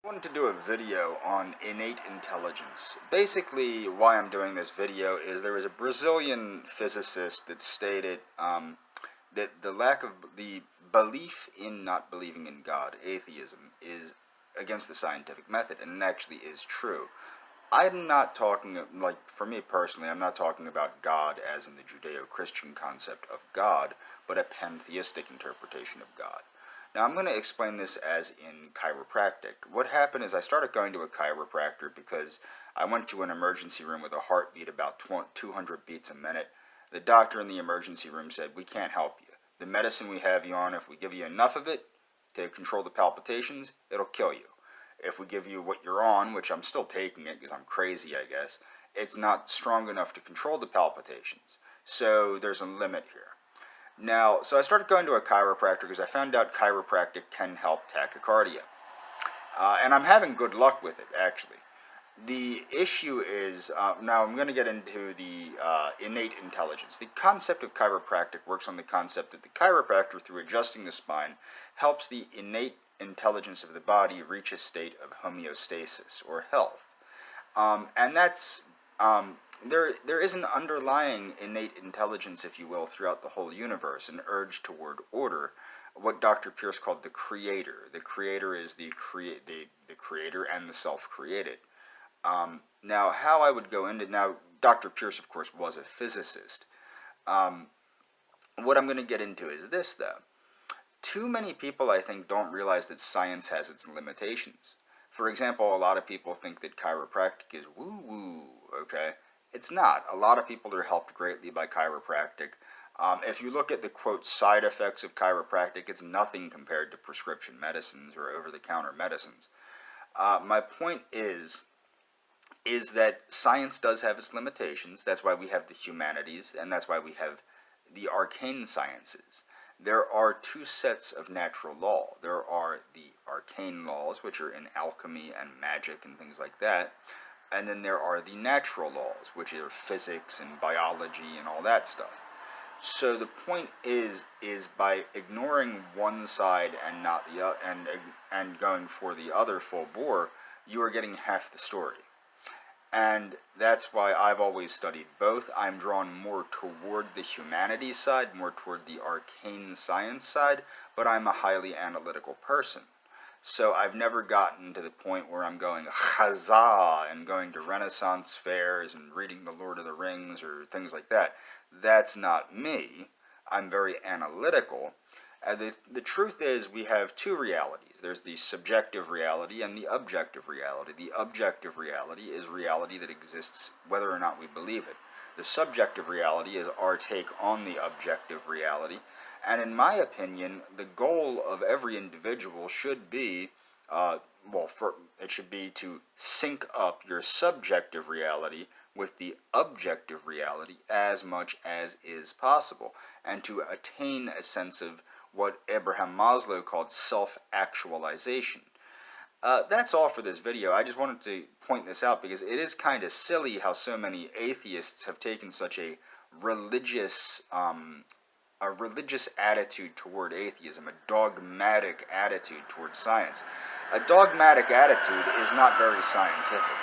I wanted to do a video on innate intelligence. Basically, why I'm doing this video is there was a Brazilian physicist that stated that the belief in not believing in God, atheism, is against the scientific method, and it actually is true. I'm not talking, for me personally, I'm not talking about God as in the Judeo-Christian concept of God, but a pantheistic interpretation of God. Now, I'm going to explain this as in chiropractic. What happened is I started going to a chiropractor because I went to an emergency room with a heartbeat about 200 beats a minute. The doctor in the emergency room said, "We can't help you. The medicine we have you on, if we give you enough of it to control the palpitations, it'll kill you. If we give you what you're on," which I'm still taking it because I'm crazy, I guess, "it's not strong enough to control the palpitations. So there's a limit here." Now, so I started going to a chiropractor because I found out chiropractic can help tachycardia. And I'm having good luck with it, actually. The issue is, now I'm going to get into the innate intelligence. The concept of chiropractic works on the concept that the chiropractor, through adjusting the spine, helps the innate intelligence of the body reach a state of homeostasis, or health. And that's... There is an underlying innate intelligence, if you will, throughout the whole universe, an urge toward order, what Dr. Pierce called the creator. The creator is the creator and the self-created. Now, how I would go into... Now, Dr. Pierce, of course, was a physicist. What I'm going to get into is this, though. Too many people, I think, don't realize that science has its limitations. For example, a lot of people think that chiropractic is woo-woo, okay? It's not. A lot of people are helped greatly by chiropractic. If you look at the, quote, side effects of chiropractic, it's nothing compared to prescription medicines or over-the-counter medicines. My point is that science does have its limitations. That's why we have the humanities, and that's why we have the arcane sciences. There are two sets of natural law. There are the arcane laws, which are in alchemy and magic and things like that. And then there are the natural laws, which are physics and biology and all that stuff. So the point is by ignoring one side and not the and going for the other full bore, you are getting half the story. And that's why I've always studied both. I'm drawn more toward the humanities side, more toward the arcane science side, but I'm a highly analytical person. So I've never gotten to the point where I'm going huzzah and going to Renaissance fairs and reading The Lord of the Rings or things like that. That's not me. I'm very analytical. The truth is we have two realities. There's the subjective reality and the objective reality. The objective reality is reality that exists whether or not we believe it. The subjective reality is our take on the objective reality. And in my opinion, the goal of every individual should be, it should be to sync up your subjective reality with the objective reality as much as is possible, and to attain a sense of what Abraham Maslow called self-actualization. That's all for this video. I just wanted to point this out because it is kind of silly how so many atheists have taken such a religious attitude toward atheism, a dogmatic attitude toward science. A dogmatic attitude is not very scientific.